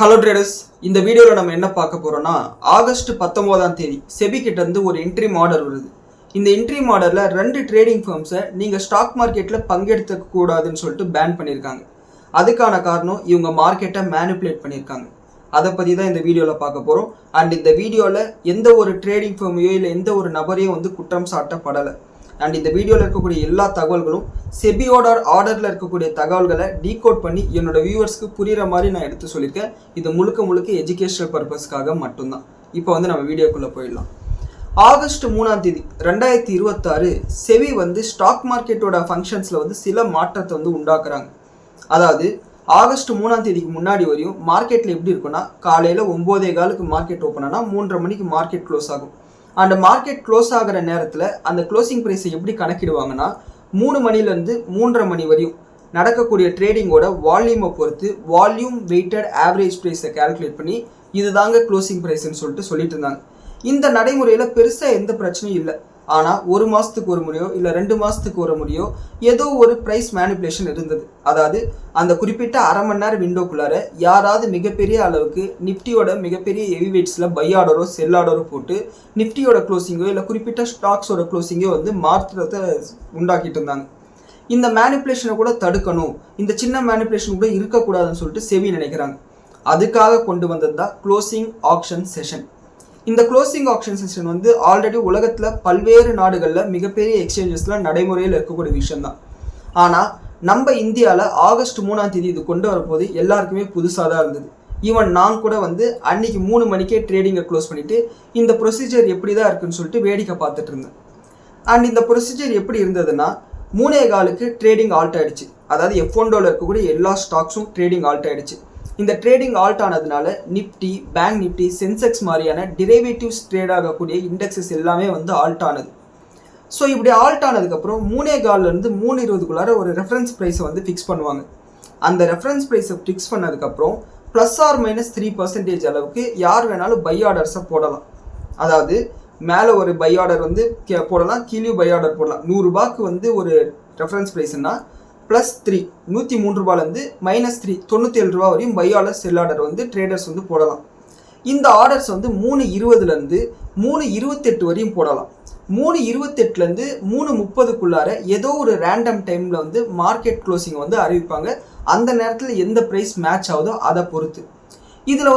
Hello traders, இந்த வீடியோவில் நம்ம என்ன பார்க்க போகிறோம்னா ஆகஸ்ட் 19ஆம் தேதி செபி கிட்ட இருந்து ஒரு இன்ட்ரீம் ஆர்டர் வருது. இந்த இன்ட்ரீம் ஆர்டரில் 2 ட்ரேடிங் ஃபர்ம்ஸை நீங்கள் ஸ்டாக் மார்க்கெட்டில் பங்கெடுத்துக்க கூடாதுன்னு சொல்லிட்டு பேன் பண்ணியிருக்காங்க. அதுக்கான காரணம் இவங்க மார்க்கெட்டை மேனிப்புலேட் பண்ணியிருக்காங்க. அதை பற்றி தான் இந்த வீடியோவில் பார்க்க போகிறோம். அண்ட் இந்த வீடியோவில் எந்த ஒரு ட்ரேடிங் ஃபர்மையோ இல்லை எந்த ஒரு நபரையும் குற்றம் சாட்டப்படலை. அண்ட் இந்த வீடியோவில் இருக்கக்கூடிய எல்லா தகவல்களும் செபியோட ஆர்டரில் இருக்கக்கூடிய தகவல்களை டீகோட் பண்ணி என்னோட வியூவர்ஸ்க்கு புரிகிற மாதிரி நான் எடுத்து சொல்லியிருக்கேன். இது முழுக்க எஜுகேஷனல் பர்பஸ்க்காக மட்டும்தான். இப்போ நம்ம வீடியோக்குள்ளே போயிடலாம். ஆகஸ்ட் 3ஆம் தேதி 2026 செபி ஸ்டாக் மார்க்கெட்டோட ஃபங்க்ஷன்ஸில் சில மாற்றத்தை உண்டாக்குறாங்க. அதாவது ஆகஸ்ட் 3ஆம் தேதிக்கு முன்னாடி வரையும் மார்க்கெட்டில் எப்படி இருக்குன்னா, காலையில் 9:15 மார்க்கெட் ஓப்பன் ஆனால் 3:30 மணிக்கு மார்க்கெட் க்ளோஸ் ஆகும். அந்த மார்க்கெட் க்ளோஸ் ஆகிற நேரத்தில் அந்த க்ளோசிங் ப்ரைஸை எப்படி கணக்கிடுவாங்கன்னா, 3 மணிலேருந்து 3:30 மணி வரையும் நடக்கக்கூடிய ட்ரேடிங்கோட வால்யூமை பொறுத்து வால்யூம் வெயிட்டட் ஆவரேஜ் ப்ரைஸை கால்குலேட் பண்ணி இதுதாங்க க்ளோசிங் ப்ரைஸ்ன்னு சொல்லிட்டு இருந்தாங்க. இந்த நடைமுறையில் பெருசாக எந்த பிரச்சனையும் இல்லை. ஆனால் 1 மாதத்துக்கு ஒரு முறையோ இல்லை 2 மாதத்துக்கு ஒரு முறையோ ஏதோ ஒரு ப்ரைஸ் மேனிப்புலேஷன் இருந்தது. அதாவது அந்த குறிப்பிட்ட அரை மணி நேரம் விண்டோக்குள்ளார யாராவது மிகப்பெரிய அளவுக்கு நிஃப்டியோட மிகப்பெரிய ஹெவி வெயிட்ஸில் பை ஆர்டரோ செல் ஆர்டரோ போட்டு நிஃப்டியோட க்ளோசிங்கோ இல்லை குறிப்பிட்ட ஸ்டாக்ஸோட க்ளோசிங்கோ மாற்றத்தை உண்டாக்கிட்டு இருந்தாங்க. இந்த மேனிப்புலேஷனை கூட தடுக்கணும், இந்த சின்ன மேனிப்புலேஷன் கூட இருக்கக்கூடாதுன்னு சொல்லிட்டு செபி நினைக்கிறாங்க. அதுக்காக கொண்டு வந்தது தான் க்ளோசிங் ஆக்ஷன் செஷன். இந்த க்ளோசிங் ஆக்ஷன் செஷன் ஆல்ரெடி உலகத்தில் பல்வேறு நாடுகளில் மிகப்பெரிய எக்ஸ்சேஞ்சஸில் நடைமுறையில் இருக்கக்கூடிய விஷயம்தான். ஆனால் நம்ம இந்தியாவில் ஆகஸ்ட் 3ஆம் தேதி இது கொண்டு வரும்போது எல்லாருக்குமே புதுசாக தான் இருந்தது. ஈவன் நான் கூட அன்னைக்கு 3 மணிக்கே ட்ரேடிங்கை க்ளோஸ் பண்ணிவிட்டு இந்த ப்ரொசீஜர் எப்படி தான் இருக்குன்னு சொல்லிட்டு வேடிக்கை பார்த்துட்டு இருந்தேன். அண்ட் இந்த ப்ரொசீஜர் எப்படி இருந்ததுன்னா, 3:15க்கு ட்ரேடிங் ஆல்ட் ஆகிடுச்சு. அதாவது F1 இருக்கக்கூடிய எல்லா ஸ்டாக்ஸும் ட்ரேடிங் ஆல்ட் ஆகிடுச்சு. இந்த ட்ரேடிங் ஆல்ட் ஆனதுனால நிஃப்டி, பேங்க் நிஃப்டி, சென்செக்ஸ் மாதிரியான டிரைவேட்டிவ்ஸ் ட்ரேட் ஆகக்கூடிய இண்டெக்ஸஸ் எல்லாமே ஆல்ட் ஆனது. ஸோ இப்படி ஆல்ட் ஆனதுக்கப்புறம் 3:15லேருந்து 3:20க்குள்ளார ஒரு ரெஃபரன்ஸ் ப்ரைஸை ஃபிக்ஸ் பண்ணுவாங்க. அந்த ரெஃபரன்ஸ் ப்ரைஸை ஃபிக்ஸ் பண்ணதுக்கப்புறம் +or-3% அளவுக்கு யார் வேணாலும் பை ஆர்டர்ஸை போடலாம். அதாவது மேலே ஒரு பை ஆர்டர் போடலாம், கீழே பை ஆர்டர் போடலாம். 100 ரூபாய்க்கு ஒரு ரெஃபரன்ஸ் ப்ரைஸ்னா +3 103 ரூபாயிலேருந்து -3 97 ரூபா வரையும் buy order sell order traders போடலாம். இந்த ஆர்டர்ஸ் 3:20லேருந்து 3:28 வரையும் போடலாம். 3:28லேருந்து 3:30க்குள்ளார ஏதோ ஒரு ரேண்டம் டைமில் மார்க்கெட் க்ளோசிங் அறிவிப்பாங்க. அந்த நேரத்தில் எந்த ப்ரைஸ் மேட்ச் ஆகுதோ அதை பொறுத்து. இதில்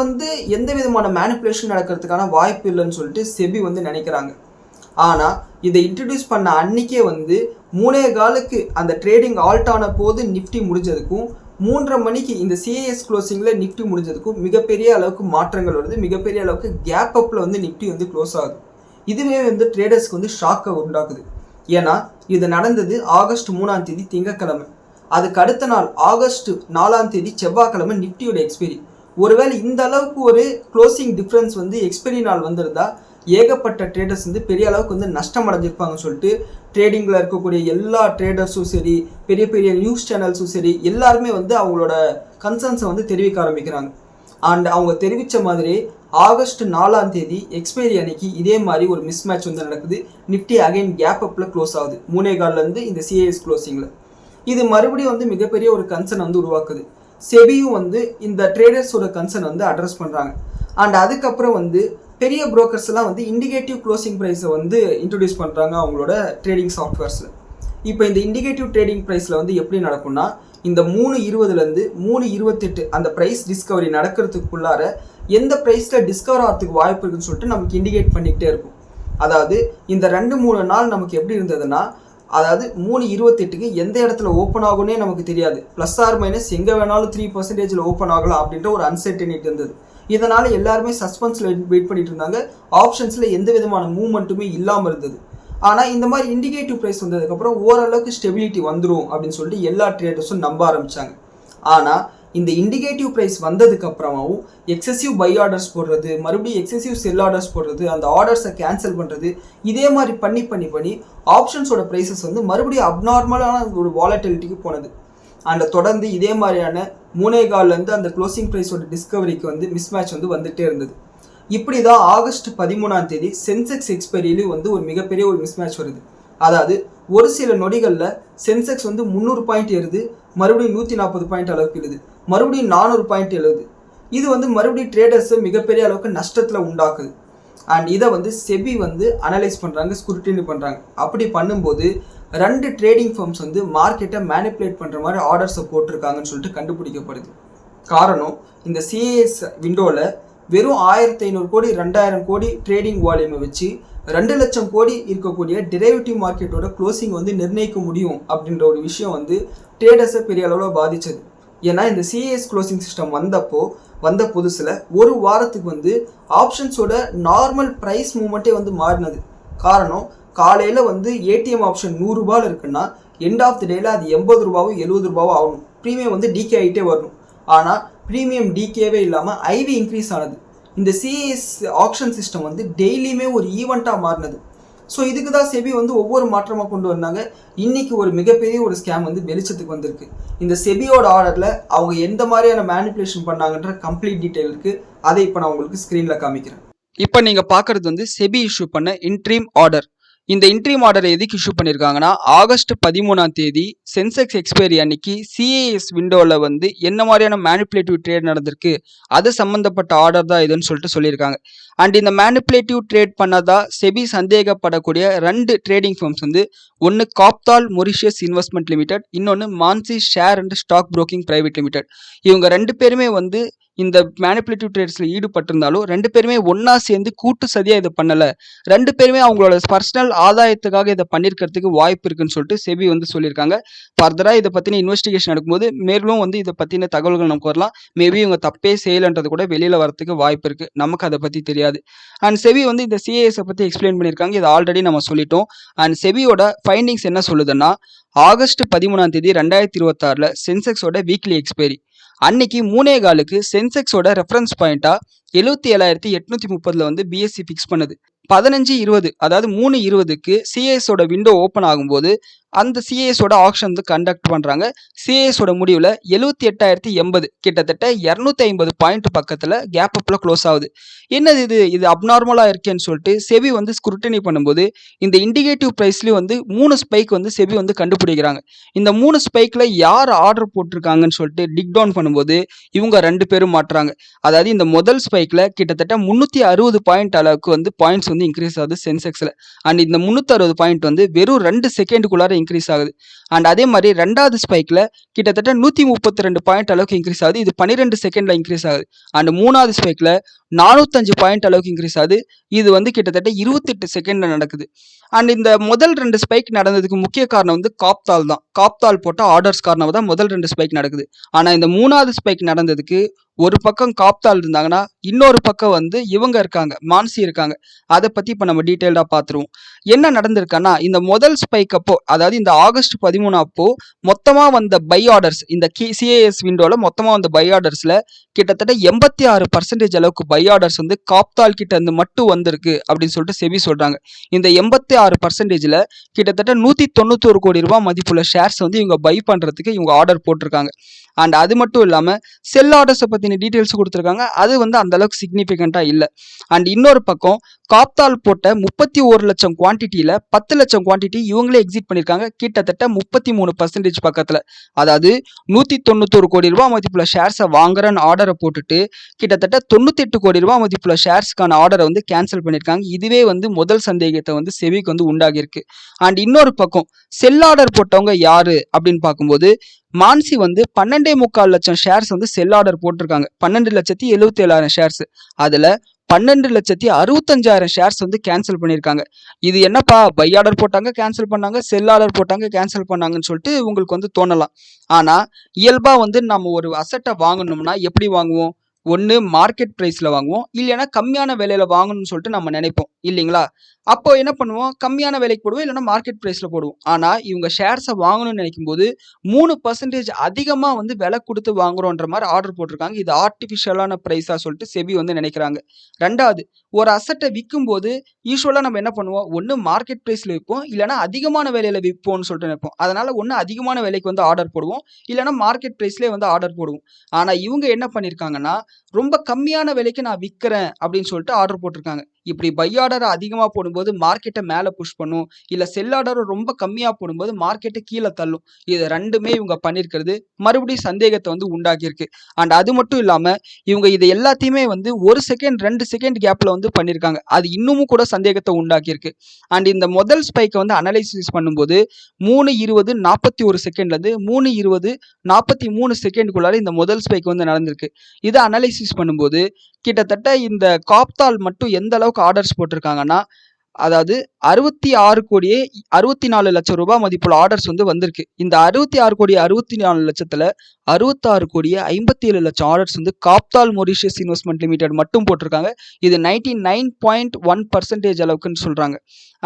எந்த விதமான மேனிப்புலேஷன் நடக்கிறதுக்கான வாய்ப்பு இல்லைன்னு சொல்லிட்டு செபி நினைக்கிறாங்க. ஆனால் இதை இன்ட்ரடியூஸ் பண்ண அன்றைக்கே 3:15க்கு அந்த ட்ரேடிங் ஆல்ட் ஆன போது நிஃப்டி முடிஞ்சதுக்கும் 3:30 மணிக்கு இந்த சிஏஎஸ் க்ளோசிங்கில் நிஃப்டி முடிஞ்சதுக்கும் மிகப்பெரிய அளவுக்கு மாற்றங்கள் வருது. மிகப்பெரிய அளவுக்கு கேப் அப்பில் நிஃப்டி க்ளோஸ் ஆகுது. இதுவே ட்ரேடர்ஸ்க்கு ஷாக்கை உண்டாக்குது. ஏன்னா இது நடந்தது ஆகஸ்ட் 3ஆம் தேதி திங்கட்கிழமை. அதுக்கு அடுத்த நாள் ஆகஸ்ட் 4ஆம் தேதி செவ்வாய்க்கிழமை நிஃப்டியோட எக்ஸ்பைரி. ஒருவேளை இந்த அளவுக்கு ஒரு க்ளோசிங் டிஃப்ரென்ஸ் எக்ஸ்பைரி நாள் வந்திருந்தா ஏகப்பட்ட ட்ரேடர்ஸ் பெரிய அளவுக்கு நஷ்டம் அடைஞ்சிருப்பாங்கன்னு சொல்லிட்டு ட்ரேடிங்கில் இருக்கக்கூடிய எல்லா ட்ரேடர்ஸும் சரி, பெரிய பெரிய நியூஸ் சேனல்ஸும் சரி, எல்லாருமே அவங்களோட கன்சர்ன்ஸை தெரிவிக்க ஆரம்பிக்கிறாங்க. அண்ட் அவங்க தெரிவித்த மாதிரி ஆகஸ்ட் 4ஆம் தேதி எக்ஸ்பைரி அன்னைக்கு இதே மாதிரி ஒரு மிஸ் மேட்ச் நடக்குது. நிஃப்டி அகைன் கேப் அப்பில் க்ளோஸ் ஆகுது 3:15லேருந்து இந்த சிஏஎஸ் க்ளோசிங்கில். இது மறுபடியும் மிகப்பெரிய ஒரு கன்சர்ன் உருவாக்குது. செபியும் இந்த ட்ரேடர்ஸோட கன்சர்ன் அட்ரஸ் பண்ணுறாங்க. அண்ட் அதுக்கப்புறம் பெரிய புரோக்கர்ஸ் எல்லாம் இண்டிகேட்டிவ் க்ளோசிங் ப்ரைஸை இன்ட்ரடியூஸ் பண்ணுறாங்க அவங்களோட ட்ரேடிங் சாஃப்ட்வேர்ஸில். இப்போ இந்த இண்டிகேட்டிவ் ட்ரேடிங் ப்ரைஸில் எப்படி நடக்கும்னா, இந்த 3:20லேருந்து 3:28 அந்த ப்ரைஸ் டிஸ்கவரி நடக்கிறதுக்குள்ளார எந்த ப்ரைஸில் டிஸ்கவர் ஆகிறதுக்கு வாய்ப்பு இருக்குன்னு சொல்லிட்டு நமக்கு இண்டிகேட் பண்ணிக்கிட்டே இருக்கும். அதாவது இந்த 2-3 நாள் நமக்கு எப்படி இருந்ததுன்னா, அதாவது 3:28க்கு எந்த இடத்துல ஓப்பன் ஆகும்னே நமக்கு தெரியாது. +or- எங்கே வேணாலும் 3% ஓப்பன் ஆகலாம் அப்படின்ற ஒரு அன்சர்டனிட்டி இருந்தது. இதனால் எல்லாருமே சஸ்பென்ஸில் வெயிட் பண்ணிட்டு இருந்தாங்க. ஆப்ஷன்ஸில் எந்த விதமான மூவ்மெண்ட்டுமே இல்லாமல் இருந்தது. ஆனால் இந்த மாதிரி இண்டிகேட்டிவ் ப்ரைஸ் வந்ததுக்கப்புறம் ஓரளவுக்கு ஸ்டெபிலிட்டி வந்துடும் அப்படின்னு சொல்லிட்டு எல்லா ட்ரேடர்ஸும் நம்ப ஆரம்பித்தாங்க. ஆனால் இந்த இண்டிகேட்டிவ் ப்ரைஸ் வந்ததுக்கப்புறமாவும் எக்ஸசிவ் பை ஆர்டர்ஸ் போடுறது, மறுபடியும் எக்ஸசிவ் செல் ஆர்டர்ஸ் போடுறது, அந்த ஆர்டர்ஸை கேன்சல் பண்ணுறது, இதே மாதிரி பண்ணி ஆப்ஷன்ஸோட ப்ரைஸஸ் மறுபடியும் அப்நார்மலான ஒரு வாலட்டிலிட்டிக்கு போனது. அண்ட் தொடர்ந்து இதே மாதிரியான 3:15லேருந்து அந்த க்ளோசிங் ப்ரைஸோட டிஸ்கவரிக்கு மிஸ் மேட்ச் வந்துகிட்டே இருந்தது. இப்படி தான் ஆகஸ்ட் 13ஆம் தேதி சென்செக்ஸ் எக்ஸ்பைரியிலும் ஒரு மிகப்பெரிய ஒரு மிஸ் மேட்ச் வருது. அதாவது ஒரு சில நொடிகளில் சென்செக்ஸ் 300 பாயிண்ட் ஏறுது, மறுபடியும் 140 பாயிண்ட் அளவுக்கு எழுது, மறுபடியும் 400 பாயிண்ட் எழுது. இது வந்து மறுபடியும் ட்ரேடர்ஸை மிகப்பெரிய அளவுக்கு நஷ்டத்தில் உண்டாக்குது. அண்ட் இதை வந்து செபி வந்து அனலைஸ் பண்ணுறாங்க, ஸ்க்ரூட்டினி பண்ணுறாங்க. அப்படி பண்ணும்போது 2 ட்ரேடிங் ஃபர்ம்ஸ் வந்து மார்க்கெட்டை மேனிப்புலேட் பண்ணுற மாதிரி ஆர்டர்ஸை போட்டிருக்காங்கன்னு சொல்லிட்டு கண்டுபிடிக்கப்படுது. காரணம், இந்த சிஏஎஸ் விண்டோவில் வெறும் 1500 கோடி 2000 கோடி ட்ரேடிங் வால்யூமை வச்சு 2 லட்சம் கோடி இருக்கக்கூடிய டெரிவேட்டிவ் மார்க்கெட்டோட க்ளோசிங் வந்து நிர்ணயிக்க முடியும் அப்படின்ற ஒரு விஷயம் வந்து ட்ரேடர்ஸை பெரிய அளவில் பாதித்தது. ஏன்னா இந்த சிஏஎஸ் க்ளோசிங் சிஸ்டம் வந்த புதுசில் ஒரு வாரத்துக்கு வந்து ஆப்ஷன்ஸோட நார்மல் ப்ரைஸ் மூமெண்ட்டே வந்து மாறினது. காரணம், காலையில் வந்து ஏடிஎம் ஆப்ஷன் 100 ரூபாயில் இருக்குன்னா எண்ட் ஆஃப் தி டேயில் அது 80 ரூபாவோ 70 ரூபாவோ ஆகணும். ப்ரீமியம் வந்து டிகே ஆகிட்டே வரணும். ஆனால் ப்ரீமியம் டிகேவே இல்லாமல் ஐவி இன்க்ரீஸ் ஆனது. இந்த சிஏஎஸ் ஆப்ஷன் சிஸ்டம் வந்து டெய்லியுமே ஒரு ஈவெண்ட்டாக மாறினது. ஸோ இதுக்கு தான் செபி வந்து ஒவ்வொரு மாற்றமாக கொண்டு வந்தாங்க. இன்றைக்கி ஒரு மிகப்பெரிய ஒரு ஸ்கேம் வந்து வெளிச்சத்துக்கு வந்திருக்கு. இந்த செபியோட ஆர்டரில் அவங்க எந்த மாதிரியான மேனிப்புலேஷன் பண்ணாங்கன்ற கம்ப்ளீட் டீட்டெயில் இருக்குது. அதை இப்போ நான் உங்களுக்கு ஸ்க்ரீனில் காமிக்கிறேன். இப்போ நீங்கள் பார்க்குறது வந்து செபி இஷ்யூ பண்ண இன்ட்ரீம் ஆர்டர். இந்த இன்ட்ரீம் ஆர்டர் எதுக்கு இஷ்யூ பண்ணியிருக்காங்கன்னா, ஆகஸ்ட் 13 சென்செக்ஸ் எக்ஸ்பைரி அன்னைக்கு சிஏஎஸ் விண்டோவில் வந்து என்ன மாதிரியான மேனிப்புலேட்டிவ் ட்ரேட் நடந்திருக்கு, அது சம்மந்தப்பட்ட ஆர்டர் தான் இதுன்னு சொல்லிட்டு சொல்லியிருக்காங்க. அண்ட் இந்த மேனிப்புலேட்டிவ் ட்ரேட் பண்ணதா செபி சந்தேகப்படக்கூடிய 2 ட்ரேடிங் ஃபர்ம்ஸ் வந்து ஒன்று காப்தால் மொரிஷியஸ் இன்வெஸ்ட்மெண்ட் லிமிடெட், இன்னொன்று Mansi share and stock broking private limited. இவங்க 2 பேருமே வந்து இந்த மேனிப்புலேட்டிவ் ட்ரேட்ஸில் ஈடுபட்டிருந்தாலும் 2 பேருமே ஒன்றா சேர்ந்து கூட்டு சதியாக இதை பண்ணலை. 2 பேருமே அவங்களோட பர்சனல் ஆதாயத்துக்காக இதை பண்ணியிருக்கிறதுக்கு வாய்ப்பு இருக்குன்னு சொல்லிட்டு செபி வந்து சொல்லியிருக்காங்க. ஃபர்தராக இதை பற்றின இன்வெஸ்டிகேஷன் நடக்கும்போது மேலும் வந்து இதை பற்றின தகவல்கள் நமக்கு வரலாம். மேபி இவங்க தப்பே செய்யலைன்றது கூட வெளியில் வரத்துக்கு வாய்ப்பு இருக்குது. நமக்கு அதை பற்றி தெரியாது. அண்ட் செபி வந்து இந்த சிஏஎஸை பற்றி எக்ஸ்பிளைன் பண்ணியிருக்காங்க. இது ஆல்ரெடி நம்ம சொல்லிட்டோம். அண்ட் செபியோட ஃபைண்டிங்ஸ் என்ன சொல்லுதுன்னா, ஆகஸ்ட் 13 2026 சென்செக்ஸோட வீக்லி எக்ஸ்பைரி அன்னைக்கு 3:15 சென்செக்ஸோட ரெஃபரன்ஸ் பாயிண்டா 77,830 வந்து பிஎஸ்சி ஃபிக்ஸ் பண்ணுது. 15:20 அதாவது 3:20க்கு சிஏஎஸோட விண்டோ ஓப்பன் ஆகும்போது அந்த சிஏஎஸோட ஆக்ஷன் வந்து கண்டக்ட் பண்ணுறாங்க. சிஏஎஸோட முடிவில் 78,080 கிட்டத்தட்ட 250 பாயிண்ட் பக்கத்தில் கேப் அப்பில் க்ளோஸ் ஆகுது. என்னது இது அப்நார்மலாக இருக்கேன்னு சொல்லிட்டு செபி வந்து ஸ்க்ரூட்டினி பண்ணும்போது இந்த இண்டிகேட்டிவ் ப்ரைஸ்லேயும் வந்து 3 ஸ்பைக் வந்து செபி வந்து கண்டுபிடிக்கிறாங்க. இந்த 3 ஸ்பைக்கில் யார் ஆர்டர் போட்டிருக்காங்கன்னு சொல்லிட்டு டிக் டவுன் பண்ணும்போது இவங்க 2 பேரும் மாட்டுறாங்க. அதாவது இந்த முதல் ஸ்பைக்கில் கிட்டத்தட்ட 360 பாயிண்ட் அளவுக்கு வந்து பாயிண்ட்ஸ் வந்து இன்க்ரீஸ் ஆகுது சென்செக்ஸில். அண்ட் இந்த 360 பாயிண்ட் வந்து வெறும் 2 செகண்டுக்குள்ளார இன்க்ரீஸ் ஆகுது. அண்ட் அதே மாதிரி 2வது ஸ்பைக்கில் கிட்டத்தட்ட 132 பாயிண்ட் அளவுக்கு இன்க்ரீஸ் ஆகுது. இது 12 செகண்டில் இன்க்ரீஸ் ஆகுது. அண்ட் 3வது ஸ்பைக்கில் 405 பாயிண்ட் அளவுக்கு இன்க்ரீஸ் ஆகுது. இது வந்து கிட்டத்தட்ட 28 செகண்டில் நடக்குது. அண்ட் இந்த முதல் 2 ஸ்பைக் நடந்ததுக்கு முக்கிய காரணம் வந்து காப்தால் தான். காப்தால் போட்ட ஆர்டர்ஸ் காரணமாக தான் முதல் 2 ஸ்பைக் நடக்குது. ஆனால் இந்த 3வது ஸ்பைக் நடந்ததுக்கு ஒரு பக்கம் காப்தால் இருந்தாங்கன்னா இன்னொரு பக்கம் வந்து இவங்க இருக்காங்க, மான்சி இருக்காங்க. அதை பற்றி இப்போ நம்ம டீட்டெயில்டாக பார்த்துருவோம். என்ன நடந்திருக்குன்னா, இந்த முதல் ஸ்பைக் அப்போ, அதாவது இந்த ஆகஸ்ட் 13 அப்போ மொத்தமாக வந்த பை ஆர்டர்ஸ், இந்த சிஏஎஸ் விண்டோவில் மொத்தமாக வந்த பை ஆர்டர்ஸில் கிட்டத்தட்ட 86% அளவுக்கு பை ஆர்டர்ஸ் வந்து காப்தால் கிட்ட இருந்து மட்டும் வந்திருக்கு அப்படின்னு சொல்லிட்டு செபி சொல்கிறாங்க. இந்த 86%ல் கிட்டத்தட்ட 191 கோடி ரூபாய் மதிப்புள்ள ஷேர்ஸ் வந்து இவங்க பை பண்ணுறதுக்கு இவங்க ஆர்டர் போட்டிருக்காங்க. அண்ட் அது மட்டும் இல்லாமல் செல் ஆர்டர்ஸை பற்றின டீட்டெயில்ஸ் கொடுத்துருக்காங்க. அது வந்து அந்தளவுக்கு சிக்னிஃபிகண்ட்டாக இல்லை. அண்ட் இன்னொரு பக்கம் காப்தால் போட்ட 31 லட்சம் குவான்டிட்டியில் 10 லட்சம் குவான்டிட்டி இவங்களே எக்ஸிட் பண்ணியிருக்காங்க. கிட்டத்தட்ட 33% பக்கத்தில். அதாவது 191 கோடி ரூபாய் மதிப்புள்ள ஷேர்ஸை வாங்குறன்னு ஆர்டரை போட்டுட்டு கிட்டத்தட்ட 98 கோடி ரூபாய் மதிப்புள்ள ஷேர்ஸ்க்கான ஆர்டரை வந்து கேன்சல் பண்ணியிருக்காங்க. இதுவே வந்து முதல் சந்தேகத்தை வந்து செபிக்கு வந்து உண்டாகியிருக்கு. அண்ட் இன்னொரு பக்கம் செல் ஆர்டர் போட்டவங்க யாரு அப்படின்னு பார்க்கும்போது மான்சி வந்து 12.25 லட்சம் ஷேர்ஸ் வந்து செல் ஆர்டர் போட்டிருக்காங்க. 12,77,000 ஷேர்ஸ். அதில் 12,65,000 ஷேர்ஸ் வந்து கேன்சல் பண்ணியிருக்காங்க. இது என்னப்பா, பை ஆர்டர் போட்டாங்க கேன்சல் பண்ணாங்க, செல் ஆர்டர் போட்டாங்க கேன்சல் பண்ணாங்கன்னு சொல்லிட்டு உங்களுக்கு வந்து தோணலாம். ஆனால் இயல்பாக வந்து நம்ம ஒரு அசட்டை வாங்கணும்னா எப்படி வாங்குவோம்? ஒன்று மார்க்கெட் ப்ரைஸில் வாங்குவோம், இல்லைன்னா கம்மியான விலையில் வாங்கணும்னு சொல்லிட்டு நம்ம நினைப்போம் இல்லைங்களா? அப்போ என்ன பண்ணுவோம்? கம்மியான விலைக்கு போடுவோம், இல்லைன்னா மார்க்கெட் ப்ரைஸில் போடுவோம். ஆனால் இவங்க ஷேர்ஸை வாங்கணும்னு நினைக்கும் போது 3% அதிகமாக வந்து விலை கொடுத்து வாங்குறோன்ற மாதிரி ஆர்டர் போட்டிருக்காங்க. இது ஆர்டிஃபிஷியலான ப்ரைஸாக சொல்லிட்டு செபி வந்து நினைக்கிறாங்க. ரெண்டாவது, ஒரு அசட்டை விற்கும் போது யூஸ்வலாக நம்ம என்ன பண்ணுவோம்? ஒன்று மார்க்கெட் ப்ரைஸில் விற்போம், இல்லைனா அதிகமான விலையில் விற்போம்னு சொல்லிட்டு நினைப்போம். அதனால் ஒன்று அதிகமான விலைக்கு வந்து ஆர்டர் போடுவோம், இல்லைனா மார்க்கெட் ப்ரைஸ்லேயே வந்து ஆர்டர் போடுவோம். ஆனால் இவங்க என்ன பண்ணியிருக்காங்கன்னா, ரொம்ப கம்மியான விலைக்கு நான் விற்கிறேன் அப்படின்னு சொல்லிட்டு ஆர்டர் போட்டிருக்காங்க. இப்படி பை ஆர்டர் அதிகமாக போடும்போது மார்க்கெட்டை மேலே புஷ் பண்ணும், இல்லை செல் ஆர்டர் ரொம்ப கம்மியாக போடும்போது மார்க்கெட்டை கீழே தள்ளும். இது ரெண்டுமே இவங்க பண்ணியிருக்கிறது மறுபடியும் சந்தேகத்தை வந்து உண்டாக்கியிருக்கு. அண்ட் அது மட்டும் இல்லாமல் இவங்க இது எல்லாத்தையுமே வந்து 1 செகண்ட் 2 செகண்ட் கேப்பில் வந்து பண்ணியிருக்காங்க. அது இன்னமும் கூட சந்தேகத்தை உண்டாக்கியிருக்கு. அண்ட் இந்த முதல் ஸ்பைக்கை வந்து அனலைசிஸ் பண்ணும்போது 3:20 41 செகண்ட்லேருந்து 3:20 43 செகண்டுக்குள்ளார இந்த முதல் ஸ்பைக் வந்து நடந்திருக்கு. இதை அனலைசிஸ் பண்ணும்போது கிட்டத்தட்ட இந்த காப்தால் மட்டும் எந்த அளவுக்கு ஆர்டர்ஸ் போட்டிருக்காங்கன்னா, அதாவது 66 கோடியே 64 லட்சம் ரூபாய் மதிப்புள்ள ஆர்டர்ஸ் வந்து வந்திருக்கு. இந்த 66 கோடி 64 லட்சத்துல 66 கோடியே 57 லட்சம் ஆர்டர்ஸ் வந்து காப்தால் மொரிஷியஸ் இன்வெஸ்ட்மெண்ட் லிமிடெட் மட்டும் போட்டிருக்காங்க. இது 99.1% அளவுக்குன்னு சொல்றாங்க.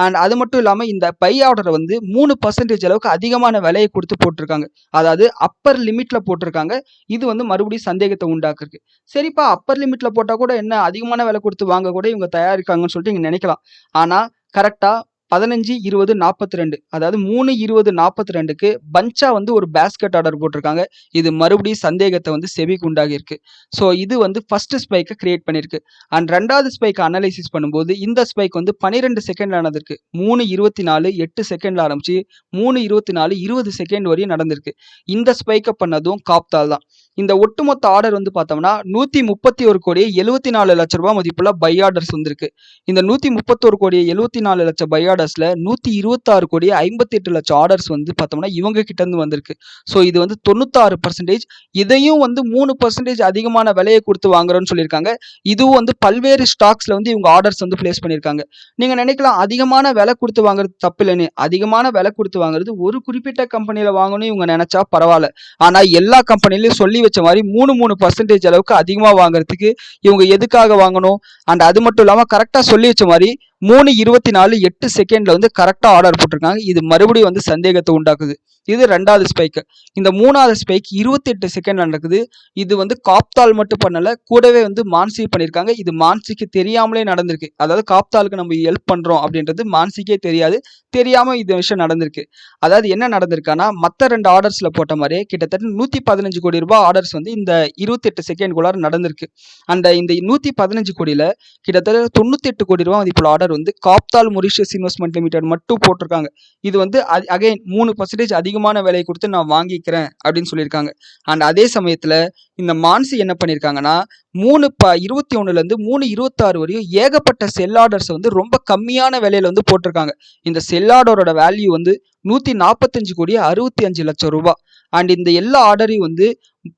அண்ட் அது மட்டும் இல்லாம இந்த பை ஆர்டரை வந்து 3% அளவுக்கு அதிகமான விலையை கொடுத்து போட்டிருக்காங்க. அதாவது அப்பர் லிமிட்ல போட்டிருக்காங்க. இது வந்து மறுபடியும் சந்தேகத்தை உண்டாக்குருக்கு. சரிப்பா, அப்பர் லிமிட்ல போட்டா கூட என்ன, அதிகமான விலை கொடுத்து வாங்க கூட இவங்க தயாரிக்காங்கன்னு சொல்லிட்டு நீங்க நினைக்கலாம். ஆனா கரெக்டா 15-20-42, அதாவது 3-20-42க்கு பஞ்சா வந்து ஒரு பேஸ்கெட் ஆர்டர் போட்டிருக்காங்க. இது மறுபடியும் சந்தேகத்தை வந்து செபிக்கு உண்டாகி இருக்கு. ஸோ இது வந்து ஃபர்ஸ்ட் ஸ்பைக்கை கிரியேட் பண்ணியிருக்கு. அண்ட் ரெண்டாவது ஸ்பைக்கை அனலைசிஸ் பண்ணும்போது இந்த ஸ்பைக் வந்து 12 செகண்ட்ல நடந்திருக்கு. 3:24 8 செகண்ட்ல ஆரம்பிச்சு 3:24 20 செகண்ட் வரையும் நடந்திருக்கு. இந்த ஸ்பைக்கை பண்ணதும் காப்தால் தான். இந்த ஒட்டுமொத்த ஆர்டர் வந்து பார்த்தோம்னா 131 கோடியே 74 லட்சம் ரூபாய் மதிப்புள்ள பை ஆர்டர்ஸ் வந்திருக்கு. இந்த 131 கோடியே 74 லட்சம் பை ஆர்டர்ஸ்ல 126 கோடியே 58 லட்சம் ஆர்டர்ஸ் வந்து பார்த்தோம்னா இவங்க கிட்ட இருந்து வந்திருக்கு. ஸோ இது வந்து 96%. இதையும் வந்து 3% அதிகமான விலையை கொடுத்து வாங்குறோம்னு சொல்லியிருக்காங்க. இதுவும் வந்து பல்வேறு ஸ்டாக்ஸ்ல வந்து இவங்க ஆர்டர்ஸ் வந்து பிளேஸ் பண்ணியிருக்காங்க. நீங்க நினைக்கலாம் அதிகமான விலை கொடுத்து வாங்குறது தப்பு இல்லைன்னு. அதிகமான விலை கொடுத்து வாங்குறது ஒரு குறிப்பிட்ட கம்பெனியில வாங்கணும் இவங்க நினைச்சா பரவாயில்ல. ஆனா எல்லா கம்பெனிலையும் சொல்லி வச்ச மாதிரி 3% அளவுக்கு அதிகமா வாங்குறதுக்கு இவங்க எதுக்காக வாங்கணும்? அண்ட் அது மட்டும் இல்லாம கரெக்டா சொல்லி வச்ச மாதிரி 3:24 8 செகண்ட்ல வந்து கரெக்டா ஆர்டர் போட்டிருக்காங்க. இது மறுபடியும் வந்து சந்தேகத்தை உண்டாக்குது. இது ரெண்டாவது ஸ்பைக். இந்த மூணாவது ஸ்பைக் 28 செகண்ட் நடக்குது. இது வந்து காப்தால் மட்டும் பண்ணல, கூடவே வந்து மான்சி பண்ணியிருக்காங்க. இது மான்சிக்கு தெரியாமலே நடந்திருக்கு. அதாவது காப்தாலுக்கு நம்ம ஹெல்ப் பண்றோம் அப்படின்றது மான்சிக்கே தெரியாது, தெரியாம இந்த விஷயம் நடந்திருக்கு. அதாவது என்ன நடந்திருக்கானா, மற்ற 2 ஆர்டர்ஸ்ல போட்ட மாதிரியே கிட்டத்தட்ட 115 கோடி ரூபாய் ஆர்டர்ஸ் வந்து இந்த 28 செகண்ட்குள்ளார நடந்திருக்கு. அந்த இந்த 115 கோடியில கிட்டத்தட்ட 98 கோடி ரூபாய் மதிப்புள்ள ஆர்டர் வந்து காப்தால் மொரிஷியஸ் இன்வெஸ்ட்மெண்ட் லிமிடெட் மட்டும் போட்டிருக்காங்க. இது வந்து அகைன் 3% அதிகமான விலை கொடுத்து நான் வாங்கிக்கிறேன் அப்படின்னு சொல்லியிருக்காங்க. அண்ட் அதே சமயத்துல இந்த மான்சி என்ன பண்ணியிருக்காங்கன்னா 3/21 3/26 வரையும் ஏகப்பட்ட செல் ஆர்டர்ஸ் வந்து ரொம்ப கம்மியான விலையில வந்து போட்டிருக்காங்க. இந்த செல் ஆர்டரோட வேல்யூ வந்து 145 கோடி 65 லட்சம் ரூபாய். அண்ட் இந்த எல்லா ஆர்டரையும் வந்து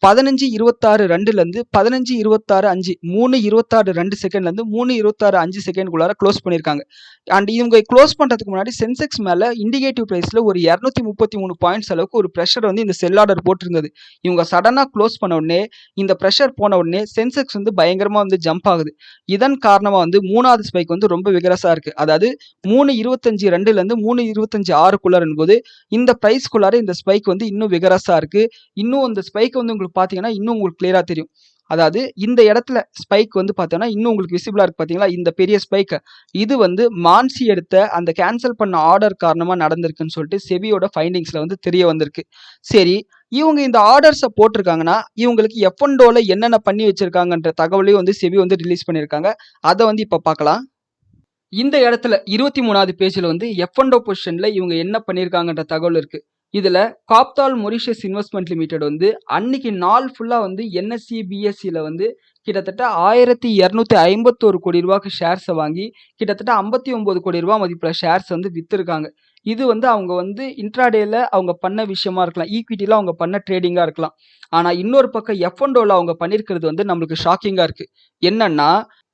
15-26-2 15-26-5 3:26 செகண்ட்லேருந்து 3:26 செகண்ட்குள்ளார க்ளோஸ் பண்ணியிருக்காங்க. அண்ட் இவங்க க்ளோஸ் பண்ணுறதுக்கு முன்னாடி சென்செக்ஸ் மேலே இண்டிகேட்டிவ் ப்ரைஸில் ஒரு 233 பாயிண்ட்ஸ் அளவுக்கு ஒரு ப்ரெஷர் வந்து இந்த செல் ஆர்டர் போட்டிருந்தது. இவங்க சடனாக க்ளோஸ் பண்ண உடனே இந்த ப்ரெஷர் போன உடனே சென்செக்ஸ் வந்து பயங்கரமாக வந்து ஜம்ப் ஆகுது. இதன் காரணமாக வந்து மூணாவது ஸ்பைக் வந்து ரொம்ப விகரஸாக இருக்குது. அதாவது 3:25-2 3:25-6 போது இந்த ப்ரைஸ்க்குள்ளார இந்த ஸ்பைக் வந்து இன்னும் விகரஸாக இருக்குது. இன்னும் இந்த ஸ்பைக் வந்து உங்களுக்கு பார்த்தீங்கன்னா இன்னும் உங்களுக்கு கிளியராக தெரியும். அதாவது இந்த இடத்துல ஸ்பைக் வந்து பார்த்தோன்னா இன்னும் உங்களுக்கு விசிபிளா இருக்கு பார்த்தீங்களா, இந்த பெரிய ஸ்பைக். இது வந்து மான்சி எடுத்த அந்த கேன்சல் பண்ண ஆர்டர் காரணமாக நடந்திருக்குன்னு சொல்லிட்டு செபியோட ஃபைண்டிங்ஸில் வந்து தெரிய வந்திருக்கு. சரி, இவங்க இந்த ஆர்டர்ஸை போட்டிருக்காங்கன்னா இவங்களுக்கு F&Oல என்னென்ன பண்ணி வச்சிருக்காங்கன்ற தகவலையும் வந்து செபி வந்து ரிலீஸ் பண்ணியிருக்காங்க. அதை வந்து இப்போ பார்க்கலாம். இந்த இடத்துல 23வது பேஜில் வந்து F&O பொசிஷனில் இவங்க என்ன பண்ணியிருக்காங்கன்ற தகவல் இருக்குது. இதில் காப்தால் மொரிஷியஸ் இன்வெஸ்ட்மெண்ட் லிமிடெட் வந்து அன்னைக்கு நாள் ஃபுல்லாக வந்து NSE BSEல வந்து கிட்டத்தட்ட 1251 கோடி ரூபாய்க்கு ஷேர்ஸை வாங்கி கிட்டத்தட்ட 59 கோடி ரூபாய் மதிப்புள்ள ஷேர்ஸ் வந்து விற்றுருக்காங்க. இது வந்து அவங்க வந்து இன்ட்ராடேல அவங்க பண்ண விஷயமா இருக்கலாம், ஈக்விட்டியில் அவங்க பண்ண ட்ரேடிங்காக இருக்கலாம். ஆனால் இன்னொரு பக்கம் F&Oல அவங்க பண்ணியிருக்கிறது வந்து நம்மளுக்கு ஷாக்கிங்காக இருக்குது. என்னன்னா,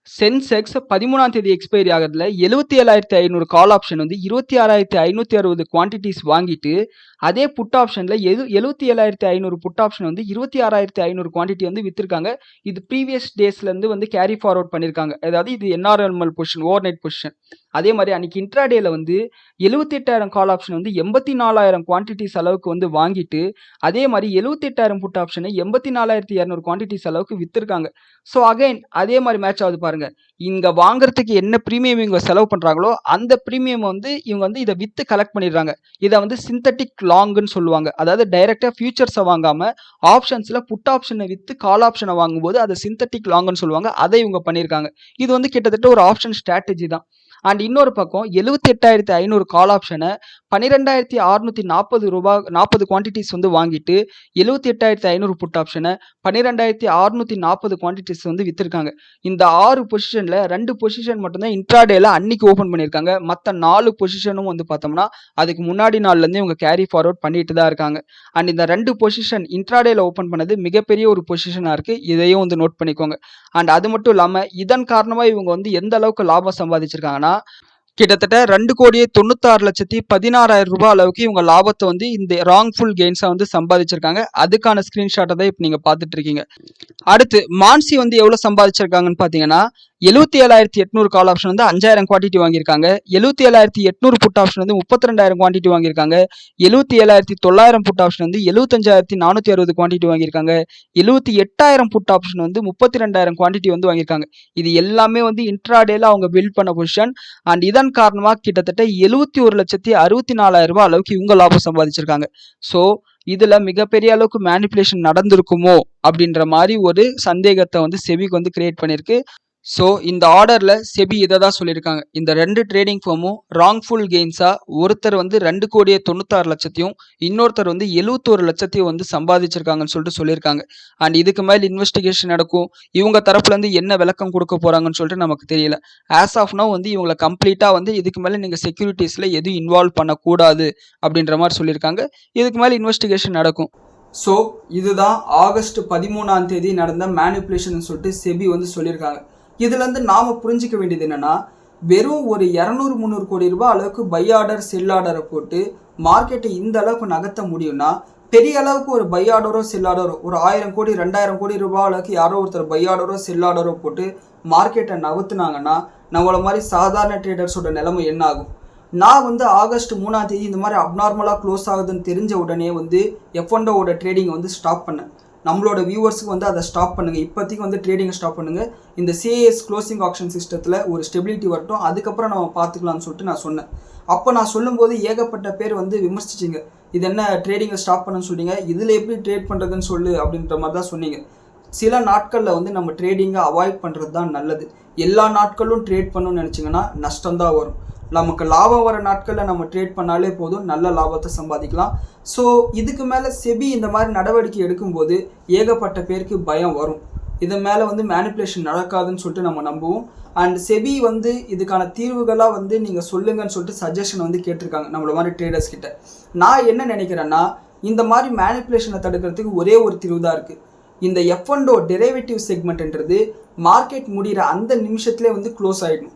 சென்செக்ஸ் 13ஆம் தேதி எக்ஸ்பைரி ஆகிறதுல 77,500 கால் ஆப்ஷன் வந்து 26,560 குவான்டிட்டிஸ் வாங்கிட்டு அதே புட் ஆப்ஷனில் 77,500 புட் ஆப்ஷன் வந்து 26,500 குவான்டிட்டி வந்து விற்றுருக்காங்க. இது ப்ரீவியஸ் டேஸ்லேருந்து வந்து கேரி ஃபார்வர்ட் பண்ணியிருக்காங்க. அதாவது இது என்ஆர்எல்எல் பொசிஷன், ஓவர் நைட் பொசிஷன். அதே மாதிரி அன்னைக்கு இன்ட்ராடேல வந்து 78,000 கால் ஆப்ஷன் வந்து 84,000 குவான்டிட்டிஸ் அளவுக்கு வந்து வாங்கிட்டு, அதே மாதிரி 78,000 புட் ஆப்ஷனை 84,200 குவான்டிட்டிஸ் அளவுக்கு வித்திருக்காங்க. ஸோ அகைன் அதே மாதிரி மேட்ச் ஆகுது பாருங்க. இங்க வாங்குறதுக்கு என்ன பிரீமியம் இவங்க செலவு பண்றாங்களோ அந்த பிரீமியம் வந்து இவங்க வந்து இதை வித்து கலெக்ட் பண்ணிடுறாங்க. இதை வந்து சிந்தட்டிக் லாங்குன்னு சொல்லுவாங்க. அதாவது டைரக்டா ஃபியூச்சர்ஸை வாங்காம ஆப்ஷன்ஸ்ல புட் ஆப்ஷனை வித்து கால் ஆப்ஷனை வாங்கும்போது அதை சிந்தட்டிக் லாங்குன்னு சொல்லுவாங்க. அதை இவங்க பண்ணியிருக்காங்க. இது வந்து கிட்டத்தட்ட ஒரு ஆப்ஷன் ஸ்ட்ராட்டஜி தான். அண்ட் இன்னொரு பக்கம் 78,500 கால் ஆப்ஷனை 12,640 ரூபாய் 40 குவான்டிட்டிஸ் வந்து வாங்கிட்டு 78,500 புட் ஆப்ஷனை 12,640 குவான்டிட்டிஸ் வந்து வித்திருக்காங்க. இந்த 6 பொசிஷன்ல 2 பொசிஷன் மட்டும்தான் இன்ட்ராடேல அன்னைக்கு ஓபன் பண்ணியிருக்காங்க. மற்ற 4 பொசிஷனும் வந்து பார்த்தோம்னா அதுக்கு முன்னாடி நாள்ல இருந்து இவங்க கேரி ஃபார்வர்ட் பண்ணிட்டு தான் இருக்காங்க. அண்ட் இந்த 2 பொசிஷன் இன்ட்ராடேல ஓபன் பண்ணது மிகப்பெரிய ஒரு பொசிஷனா இருக்கு. இதையும் வந்து நோட் பண்ணிக்கோங்க. அண்ட் அது மட்டும் இல்லாம இதன் காரணமா இவங்க வந்து எந்த அளவுக்கு லாபம் சம்பாதிச்சிருக்காங்கன்னா கிட்டத்தட்ட 2,96,16,000 ரூபாய் அளவுக்கு இவங்க லாபத்தை வந்து இந்த ராங்ஃபுல் கெயின்ஸா வந்து சம்பாதிச்சிருக்காங்க. அதுக்கான ஸ்கிரீன்ஷாட்டை தான் இப்போ நீங்க பார்த்துட்டு இருக்கீங்க. அடுத்து மான்சி வந்து எவ்வளவு சம்பாதிச்சிருக்காங்கன்னு பாத்தீங்கன்னா 77,800 கால் ஆப்ஷன் வந்து 5,000 குவான்டிட்டி வாங்கியிருக்காங்க. 77,800 புட் ஆப்ஷன் வந்து 32,000 குவான்டிட்டி வாங்கியிருக்காங்க. 77,900 புட் ஆப்ஷன் வந்து 75,460 குவான்டிட்டி வாங்கியிருக்காங்க. 78,000 புட் ஆப்ஷன் வந்து 32,000 குவான்டிட்டி வந்து வாங்கியிருக்காங்க. இது எல்லாமே வந்து இன்ட்ராடேல அவங்க பில்ட் பண்ண பொசிஷன். அண்ட் இதன் காரணமா கிட்டத்தட்ட 71,64,000 ரூபாய் அளவுக்கு இவங்க லாபம் சம்பாதிச்சிருக்காங்க. ஸோ இதுல மிகப்பெரிய அளவுக்கு மேனிப்புலேஷன் நடந்திருக்குமோ அப்படின்ற மாதிரி ஒரு சந்தேகத்தை வந்து செபிக்கு வந்து கிரியேட் பண்ணியிருக்கு. ஸோ இந்த ஆர்டரில் செபி இதை தான் சொல்லியிருக்காங்க. இந்த 2 ட்ரேடிங் ஃபர்மும் ராங்ஃபுல் கெயின்ஸாக ஒருத்தர் வந்து 2,96,00,000 இன்னொருத்தர் வந்து 71,00,000 வந்து சம்பாதிச்சிருக்காங்கன்னு சொல்லிட்டு சொல்லியிருக்காங்க. அண்ட் இதுக்கு மேலே இன்வெஸ்டிகேஷன் நடக்கும். இவங்க தரப்புலேருந்து என்ன விளக்கம் கொடுக்க போகிறாங்கன்னு சொல்லிட்டு நமக்கு தெரியல. ஆஸ் ஆஃப் நோ வந்து இவங்களை கம்ப்ளீட்டாக வந்து இதுக்கு மேலே நீங்கள் செக்யூரிட்டிஸில் எதுவும் இன்வால்வ் பண்ணக்கூடாது அப்படின்ற மாதிரி சொல்லியிருக்காங்க. இதுக்கு மேலே இன்வெஸ்டிகேஷன் நடக்கும். ஸோ இதுதான் ஆகஸ்ட் 13ஆம் தேதி நடந்த மேனிப்புலேஷன் சொல்லிட்டு செபி வந்து சொல்லியிருக்காங்க. இதுலேருந்து நாம் புரிஞ்சிக்க வேண்டியது என்னென்னா, வெறும் ஒரு 200-300 கோடி ரூபாய் அளவுக்கு பை ஆர்டர் செல் ஆர்டரை போட்டு மார்க்கெட்டை இந்த அளவுக்கு நகர்த்த முடியும்னா, பெரிய அளவுக்கு ஒரு பை ஆர்டரோ செல் ஆர்டரோ ஒரு 1000 கோடி 2000 கோடி ரூபாய் அளவுக்கு யாரோ ஒருத்தர் பை ஆர்டரோ செல் ஆர்டரோ போட்டு மார்க்கெட்டை நகர்த்துனாங்கன்னா நம்மளை மாதிரி சாதாரண ட்ரேடர்ஸோட நிலைமை என்ன ஆகும்? நான் வந்து ஆகஸ்ட் 3ஆம் தேதி இந்த மாதிரி அப்நார்மலாக க்ளோஸ் ஆகுதுன்னு தெரிஞ்ச உடனே வந்து F&Oவோட ட்ரேடிங்கை வந்து ஸ்டாப் பண்ணேன். நம்மளோட வியூவர்ஸுக்கு வந்து அதை ஸ்டாப் பண்ணுங்கள். இப்போதைக்கு வந்து ட்ரேடிங்கை ஸ்டாப் பண்ணுங்கள். இந்த CAS க்ளோசிங் ஆப்ஷன் சிஸ்டத்தில் ஒரு ஸ்டெபிலிட்டி வரட்டும், அதுக்கப்புறம் நம்ம பார்த்துக்கலாம்னு சொல்லிட்டு நான் சொன்னேன். அப்போ நான் சொல்லும்போது ஏகப்பட்ட பேர் வந்து விமர்சிச்சிங்க. இது என்ன ட்ரேடிங்கை ஸ்டாப் பண்ணுன்னு சொன்னீங்க, இதில் எப்படி ட்ரேட் பண்ணுறதுன்னு சொல்லு அப்படின்ற மாதிரி தான் சொன்னீங்க. சில நாட்களில் வந்து நம்ம ட்ரேடிங்கை அவாய்ட் பண்ணுறது தான் நல்லது. எல்லா நாட்களும் ட்ரேட் பண்ணணும்னு நினச்சிங்கன்னா நஷ்டம்தான் வரும். நமக்கு லாபம் வர நாட்களில் நம்ம ட்ரேட் பண்ணாலே போதும், நல்ல லாபத்தை சம்பாதிக்கலாம். ஸோ இதுக்கு மேலே செபி இந்த மாதிரி நடவடிக்கை எடுக்கும்போது ஏகப்பட்ட பேருக்கு பயம் வரும். இதன் மேலே வந்து மேனிப்புலேஷன் நடக்காதுன்னு சொல்லிட்டு நம்ம நம்புவோம். அண்ட் செபி வந்து இதுக்கான தீர்வுகளாக வந்து நீங்கள் சொல்லுங்கன்னு சொல்லிட்டு சஜஷன் வந்து கேட்டிருக்காங்க நம்மள மாதிரி ட்ரேடர்ஸ் கிட்ட. நான் என்ன நினைக்கிறேன்னா, இந்த மாதிரி மேனிப்புலேஷனை தடுக்கிறதுக்கு ஒரே ஒரு தீர்வு தான் இருக்குது. இந்த F&O டெரிவேட்டிவ் செக்மெண்ட்ன்றது மார்க்கெட் முடிகிற அந்த நிமிஷத்துலேயே வந்து க்ளோஸ் ஆகிடணும்.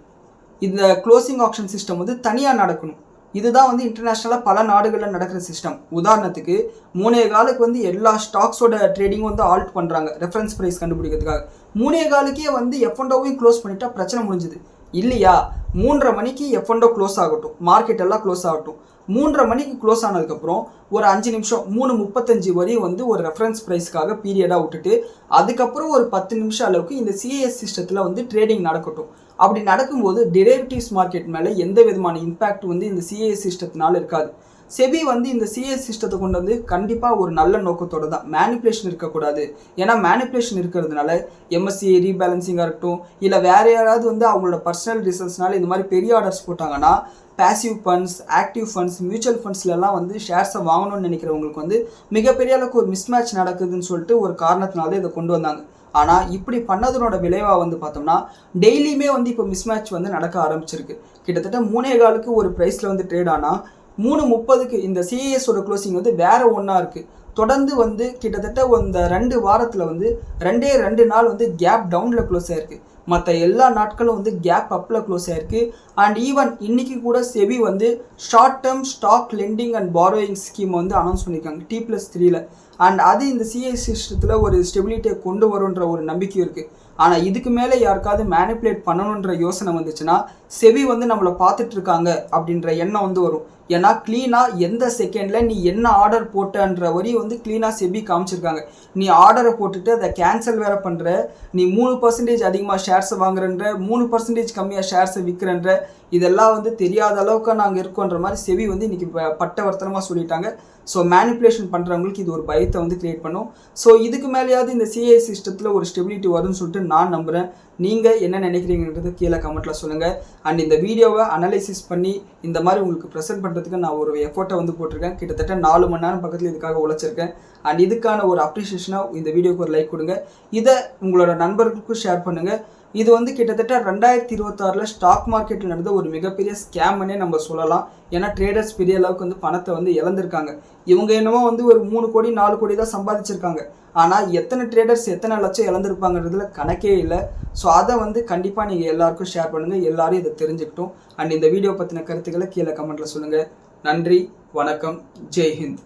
இந்த க்ளோசிங் ஆப்ஷன் சிஸ்டம் வந்து தனியாக நடக்கணும். இதுதான் வந்து இன்டர்நேஷ்னலாக பல நாடுகளில் நடக்கிற சிஸ்டம். உதாரணத்துக்கு 3.25 வந்து எல்லா ஸ்டாக்ஸோட ட்ரேடிங்கும் வந்து ஆல்ட் பண்ணுறாங்க ரெஃபரன்ஸ் ப்ரைஸ் கண்டுபிடிக்கிறதுக்காக. 3.25 வந்து F&Oவையும் க்ளோஸ் பண்ணிட்டா பிரச்சனை முடிஞ்சுது இல்லையா? 3:30 மணிக்கு F&O க்ளோஸ் ஆகட்டும், மார்க்கெட் எல்லாம் க்ளோஸ் ஆகட்டும். 3:30 மணிக்கு க்ளோஸ் ஆனதுக்கப்புறம் ஒரு 5 நிமிஷம் 3:35 வரையும் வந்து ஒரு ரெஃபரன்ஸ் ப்ரைஸ்க்காக பீரியடாக விட்டுட்டு அதுக்கப்புறம் ஒரு 10 நிமிஷம் அளவுக்கு இந்த CAS சிஸ்டத்தில் வந்து ட்ரேடிங் நடக்கட்டும். அப்படி நடக்கும்போது டெரிவேட்டிவ்ஸ் மார்க்கெட் மேலே எந்த விதமான இம்பேக்ட் வந்து இந்த CAS சிஸ்டத்தினால இருக்காது. செபி வந்து இந்த CAS சிஸ்டத்தை கொண்டு வந்து கண்டிப்பாக ஒரு நல்ல நோக்கத்தோடு தான், மேனிப்புலேஷன் இருக்கக்கூடாது. ஏன்னா மேனிப்புலேஷன் இருக்கிறதுனால MSCI ரீபேலன்சிங்காக இருக்கட்டும், இல்லை வேறு யாராவது வந்து அவங்களோட பர்சனல் ரிசல்ட்ஸ்னால இந்த மாதிரி பெரிய ஆர்டர்ஸ் போட்டாங்கன்னா passive funds, active funds, mutual ஃபண்ட்ஸ்லாம் வந்து ஷேர்ஸை வாங்கணும்னு நினைக்கிறவங்களுக்கு வந்து மிகப்பெரிய அளவுக்கு ஒரு மிஸ்மேட்ச் நடக்குதுன்னு சொல்லிட்டு ஒரு காரணத்தினால இதை கொண்டு வந்தாங்க. ஆனால் இப்படி பண்ணதனோட விளைவாக வந்து பார்த்தோம்னா டெய்லியுமே வந்து இப்போ மிஸ்மேட்ச் வந்து நடக்க ஆரம்பிச்சிருக்கு. கிட்டத்தட்ட 3.25க்கு ஒரு ப்ரைஸில் வந்து ட்ரேட் ஆனால் 3:30க்கு இந்த CASஓட க்ளோசிங் வந்து வேறு ஒன்றா இருக்குது. தொடர்ந்து வந்து கிட்டத்தட்ட இந்த 2 வாரத்தில் வந்து 2 நாள் வந்து கேப் டவுனில் க்ளோஸ் ஆகிருக்கு. மற்ற எல்லா நாட்களும் வந்து கேப் அப்பில் க்ளோஸ் ஆகிருக்கு. அண்ட் ஈவன் இன்றைக்கி கூட செபி வந்து short term stock lending and borrowing scheme வந்து அனௌன்ஸ் பண்ணியிருக்காங்க T+3ல. அண்ட் அது இந்த CAS சிஸ்டத்தில் ஒரு ஸ்டெபிலிட்டியை கொண்டு வரும்ன்ற ஒரு நம்பிக்கை இருக்குது. ஆனால் இதுக்கு மேலே யாருக்காவது மேனிப்புலேட் பண்ணணுன்ற யோசனை வந்துச்சுன்னா செபி வந்து நம்மளை பார்த்துட்டு இருக்காங்க அப்படின்ற எண்ணம் வந்து வரும். ஏன்னா க்ளீனாக எந்த செகண்டில் நீ என்ன ஆர்டர் போட்டன்ற வரி வந்து க்ளீனாக செபி காமிச்சிருக்காங்க. நீ ஆர்டரை போட்டுட்டு அதை கேன்சல் வேறு பண்ணுற, நீ 3% அதிகமாக ஷேர்ஸை வாங்குறன்ற, 3% கம்மியாக ஷேர்ஸை விற்கிறன்ற, இதெல்லாம் வந்து தெரியாத அளவுக்கு நாங்கள் இருக்கோன்ற மாதிரி செபி வந்து இன்றைக்கி பட்டவர்த்தனமாக சொல்லிட்டாங்க. ஸோ மேனிப்புலேஷன் பண்ணுறவங்களுக்கு இது ஒரு பயத்தை வந்து கிரியேட் பண்ணும். ஸோ இதுக்கு மேலேயாவது இந்த சிஏ சிஸ்டத்தில் ஒரு ஸ்டெபிலிட்டி வரும்னு சொல்லிட்டு நான் நம்புகிறேன். நீங்கள் என்ன நினைக்கிறீங்கன்றது கீழே கமெண்ட்டில் சொல்லுங்கள். அண்ட் இந்த வீடியோவை அனலைசிஸ் பண்ணி இந்த மாதிரி உங்களுக்கு ப்ரெசென்ட் பண்ணுறதுக்கு நான் ஒரு எஃபோர்ட்டை வந்து போட்டிருக்கேன். கிட்டத்தட்ட 4 மணி நேரம் பக்கத்தில் இதுக்காக உழைச்சிருக்கேன். அண்ட் இதுக்கான ஒரு அப்ரிஷியேஷனாக இந்த வீடியோக்கு ஒரு லைக் கொடுங்க. இதை உங்களோட நண்பர்களுக்கும் ஷேர் பண்ணுங்கள். இது வந்து கிட்டத்தட்ட 2026 ஸ்டாக் மார்க்கெட்டில் நடந்த ஒரு மிகப்பெரிய ஸ்கேம்னே நம்ம சொல்லலாம். ஏன்னா ட்ரேடர்ஸ் பெரிய அளவுக்கு வந்து பணத்தை வந்து இழந்திருக்காங்க. இவங்க என்னமோ வந்து ஒரு 3 கோடி 4 கோடி தான் சம்பாதிச்சிருக்காங்க. ஆனால் எத்தனை ட்ரேடர்ஸ் எத்தனை லட்சம் இழந்திருப்பாங்கிறதுல கணக்கே இல்லை. ஸோ அதை வந்து கண்டிப்பாக நீங்கள் எல்லாருக்கும் ஷேர் பண்ணுங்கள், எல்லாரும் இதை தெரிஞ்சுக்கிட்டோம். அண்ட் இந்த வீடியோ பற்றின கருத்துக்களை கீழே கமெண்ட்டில் சொல்லுங்கள். நன்றி, வணக்கம், ஜெய் ஹிந்த்.